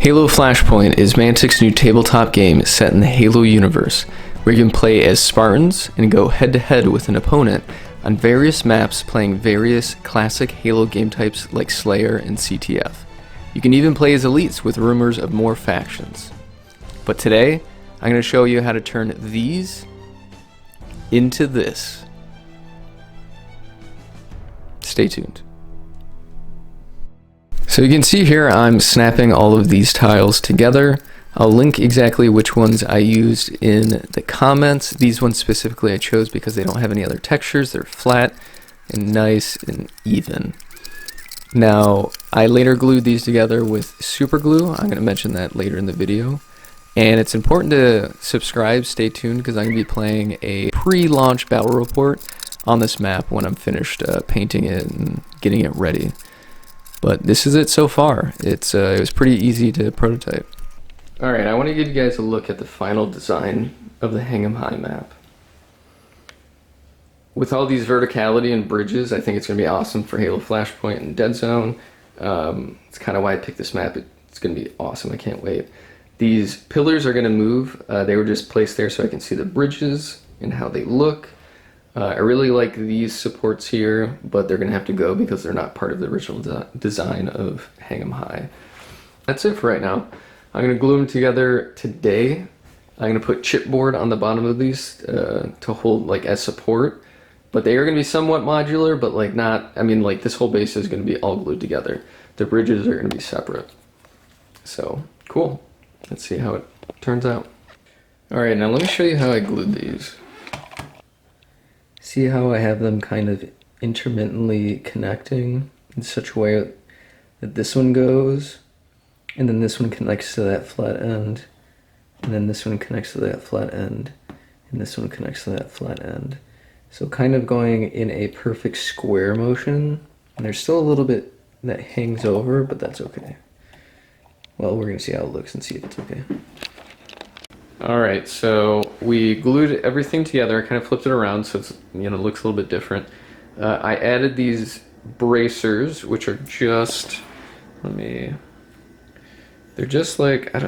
Halo Flashpoint is Mantic's new tabletop game set in the Halo universe, where you can play as Spartans and go head-to-head with an opponent on various maps playing various classic Halo game types like Slayer and CTF. You can even play as elites with rumors of more factions. But today, I'm going to show you how to turn these into this. Stay tuned. So you can see here I'm snapping all of these tiles together. I'll link exactly which ones I used in the comments. These ones specifically I chose because they don't have any other textures. They're flat and nice and even. Now, I later glued these together with super glue. I'm going to mention that later in the video. And it's important to subscribe, stay tuned, because I'm going to be playing a pre-launch battle report on this map when I'm finished painting it and getting it ready. But this is it so far. It was pretty easy to prototype. Alright, I want to give you guys a look at the final design of the Hang 'em High map. With all these verticality and bridges, I think it's going to be awesome for Halo Flashpoint and Dead Zone. It's kind of why I picked this map. It's going to be awesome. I can't wait. These pillars are going to move. They were just placed there so I can see the bridges and how they look. I really like these supports here, but they're going to have to go because they're not part of the original design of Hang 'em High. That's it for right now. I'm going to glue them together today. I'm going to put chipboard on the bottom of these to hold like as support. But they are going to be somewhat modular, but like not, I mean like this whole base is going to be all glued together. The bridges are going to be separate. So, cool. Let's see how it turns out. Alright, now let me show you how I glued these. See how I have them kind of intermittently connecting in such a way that this one goes, and then this one connects to that flat end, and then this one connects to that flat end, and this one connects to that flat end. So kind of going in a perfect square motion, and there's still a little bit that hangs over, but that's okay. Well, we're going to see how it looks and see if it's okay. Alright, so we glued everything together. I kind of flipped it around so it's, you know, looks a little bit different. I added these bracers, which are just, they're just like, I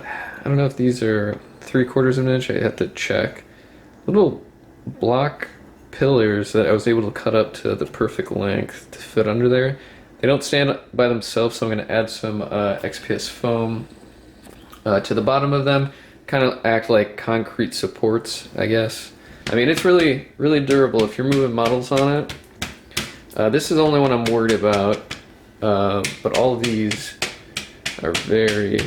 don't know if these are 3/4 of an inch, I have to check. Little block pillars that I was able to cut up to the perfect length to fit under there. They don't stand by themselves, so I'm going to add some XPS foam to the bottom of them. Kind of act like concrete supports, I guess. I mean, it's really, really durable if you're moving models on it. This is the only one I'm worried about, but all of these are very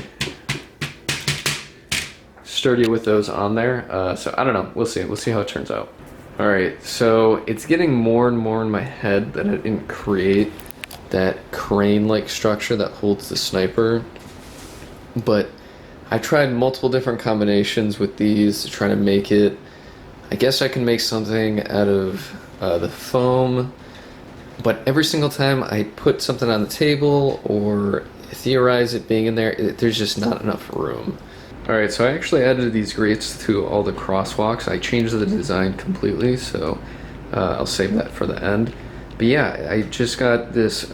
sturdy with those on there. So I don't know, we'll see. We'll see how it turns out. Alright, so it's getting more and more in my head that I didn't create that crane-like structure that holds the sniper, but I tried multiple different combinations with these to try to make it. I guess I can make something out of the foam, but every single time I put something on the table or theorize it being in there, there's just not enough room. Alright, so I actually added these grates to all the crosswalks. I changed the design completely, so I'll save that for the end. But yeah, I just got this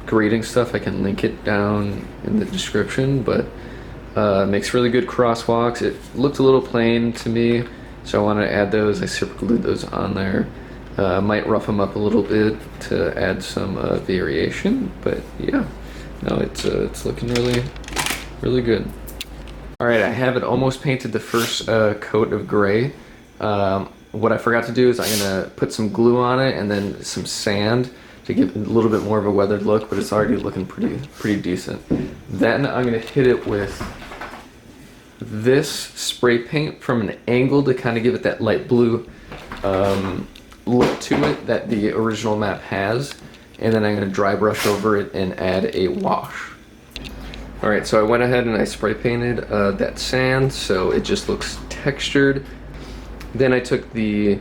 grating stuff. I can link it down in the description, but makes really good crosswalks. It looked a little plain to me, so I wanted to add those. I super glued those on there. Might rough them up a little bit to add some variation, but yeah, no, it's looking really, really good. All right, I have it almost painted the first coat of gray. What I forgot to do is I'm gonna put some glue on it and then some sand to give it a little bit more of a weathered look, but it's already looking pretty decent. Then I'm gonna hit it with this spray paint from an angle to kind of give it that light blue look to it that the original map has, and then I'm gonna dry brush over it and add a wash. Alright, so I went ahead and I spray painted that sand so it just looks textured. Then I took the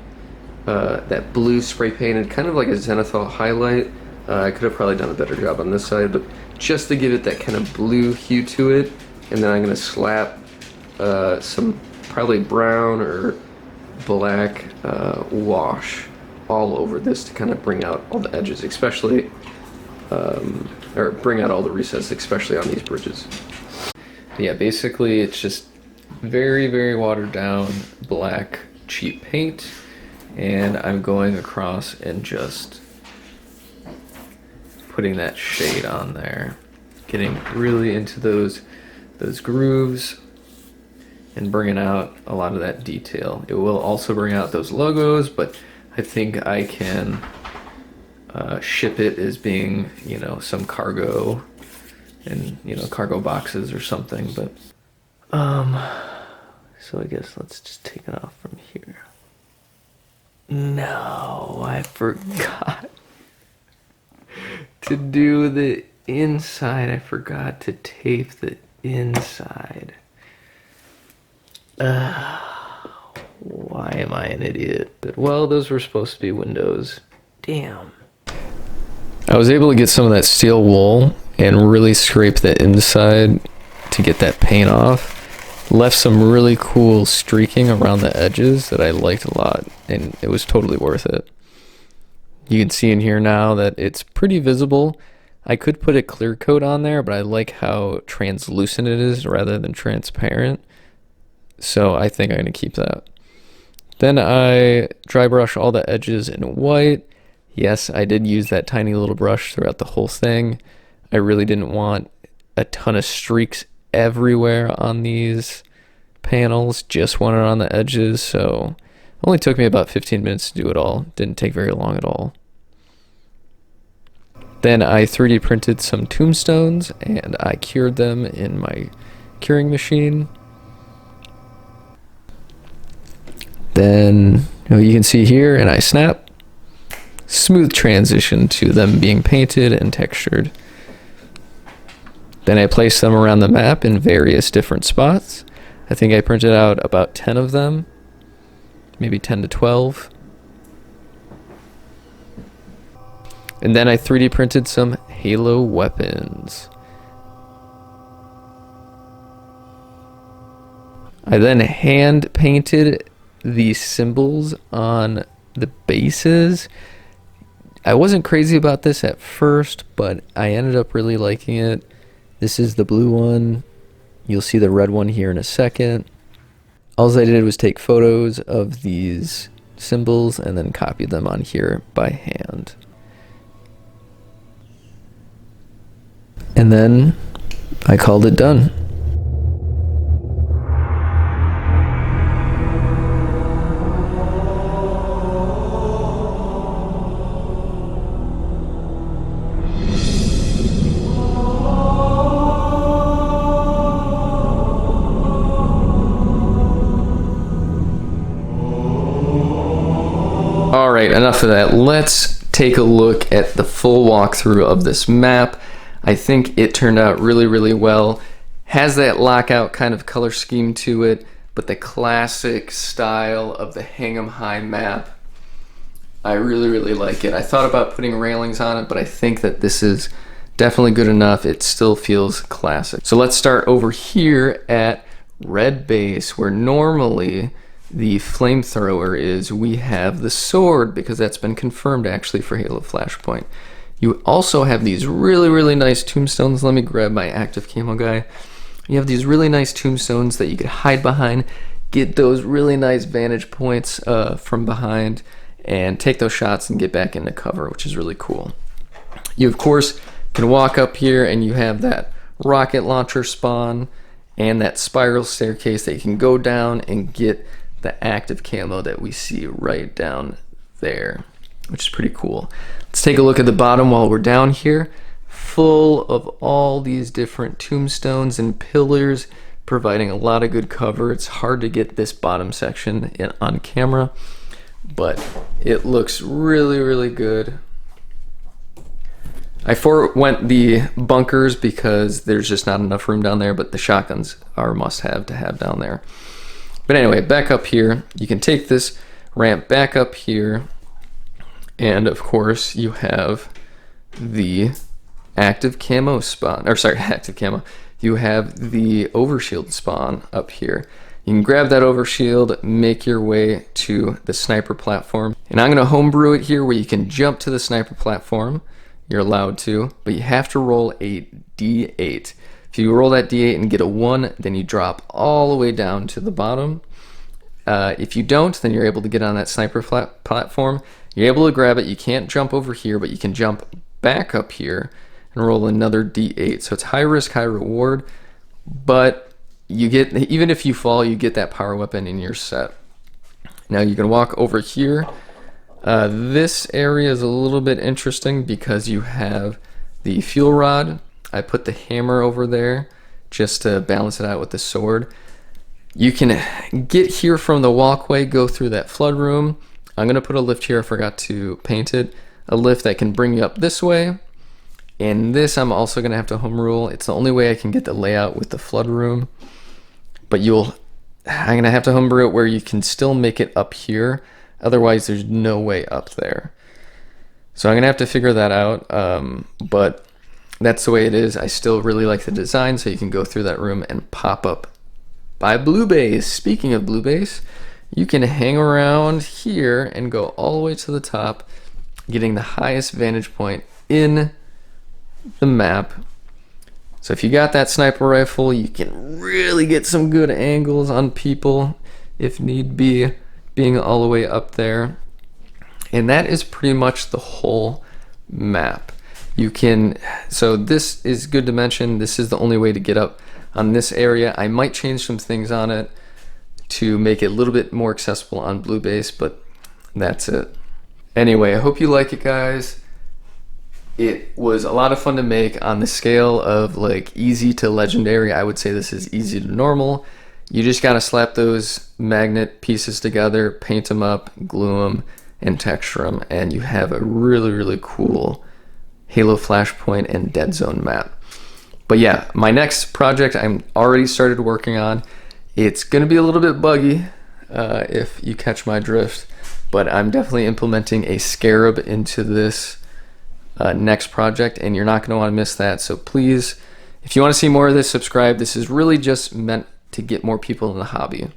that blue spray painted, kind of like a zenithal highlight. I could have probably done a better job on this side, but just to give it that kind of blue hue to it. And then I'm going to slap some probably brown or black wash all over this to kind of bring out all the edges, especially, or bring out all the recesses, especially on these bridges. Yeah, basically it's just very, very watered down black cheap paint, and I'm going across and just putting that shade on there, getting really into those grooves and bringing out a lot of that detail. It will also bring out those logos, but I think I can ship it as being, you know, some cargo and, you know, cargo boxes or something. But so I guess let's just take it off from here. No, I forgot to do the inside. I forgot to tape the inside. Why am I an idiot? Well, those were supposed to be windows. Damn. I was able to get some of that steel wool and really scrape the inside to get that paint off. Left some really cool streaking around the edges that I liked a lot, and it was totally worth it. You can see in here now that it's pretty visible. I could put a clear coat on there, but I like how translucent it is rather than transparent. So I think I'm going to keep that. Then I dry brush all the edges in white. Yes, I did use that tiny little brush throughout the whole thing. I really didn't want a ton of streaks everywhere on these panels, just wanted on the edges, so it only took me about 15 minutes to do it all. Didn't take very long at all. Then I 3D printed some tombstones and I cured them in my curing machine. Then you can see here, and I snap. Smooth transition to them being painted and textured. Then I placed them around the map in various different spots. I think I printed out about 10 of them, maybe 10 to 12. And then I 3D printed some Halo weapons. I then hand painted the symbols on the bases. I wasn't crazy about this at first, but I ended up really liking it. This is the blue one. You'll see the red one here in a second. All I did was take photos of these symbols and then copy them on here by hand. And then I called it done. Alright, enough of that. Let's take a look at the full walkthrough of this map. I think it turned out really, really well. Has that lockout kind of color scheme to it, but the classic style of the Hang 'em High map. I really, really like it. I thought about putting railings on it, but I think that this is definitely good enough. It still feels classic. So let's start over here at Red Base, where normally the flamethrower is. We have the sword, because that's been confirmed actually for Halo Flashpoint. You also have these really, really nice tombstones. Let me grab my active camo guy. You have these really nice tombstones that you could hide behind, get those really nice vantage points from behind, and take those shots and get back into cover, which is really cool. You, of course, can walk up here and you have that rocket launcher spawn and that spiral staircase that you can go down and get the active camo that we see right down there, which is pretty cool. Let's take a look at the bottom while we're down here. Full of all these different tombstones and pillars, providing a lot of good cover. It's hard to get this bottom section on camera, but it looks really, really good. I forewent the bunkers because there's just not enough room down there, but the shotguns are a must-have to have down there. But anyway, back up here, you can take this ramp back up here, and of course you have the active camo spawn, or sorry, active camo. You have the overshield spawn up here. You can grab that overshield, make your way to the sniper platform, and I'm gonna homebrew it here where you can jump to the sniper platform. You're allowed to, but you have to roll a D8. If If you roll that d8 and get a 1, then you drop all the way down to the bottom. If you don't, then you're able to get on that sniper platform. You're able to grab it. You can't jump over here, but you can jump back up here and roll another d8. So it's high risk, high reward, but you get, even if you fall, you get that power weapon in your set. Now you can walk over here. This area is a little bit interesting because you have the fuel rod. I put the hammer over there just to balance it out with the sword. You can get here from the walkway, go through that flood room. I'm gonna put a lift here, I forgot to paint it. A lift that can bring you up this way. And this I'm also gonna have to home rule. It's the only way I can get the layout with the flood room. But I'm gonna have to home brew it where you can still make it up here. Otherwise there's no way up there. So I'm gonna have to figure that out. But that's the way it is. I still really like the design, so you can go through that room and pop up by Blue Base. Speaking of Blue Base, you can hang around here and go all the way to the top, getting the highest vantage point in the map. So if you got that sniper rifle, you can really get some good angles on people if need be, being all the way up there. And that is pretty much the whole map. So this is good to mention, this is the only way to get up on this area. I might change some things on it to make it a little bit more accessible on Blue Base, but that's it. Anyway, I hope you like it, guys. It was a lot of fun to make. On the scale of like easy to legendary, I would say this is easy to normal. You just gotta slap those magnet pieces together, paint them up, glue them, and texture them, and you have a really, really cool Halo Flashpoint and Dead Zone map. But yeah, my next project I'm already started working on. It's gonna be a little bit buggy if you catch my drift, but I'm definitely implementing a scarab into this next project, and you're not gonna wanna miss that. So please, if you wanna see more of this, subscribe. This is really just meant to get more people in the hobby.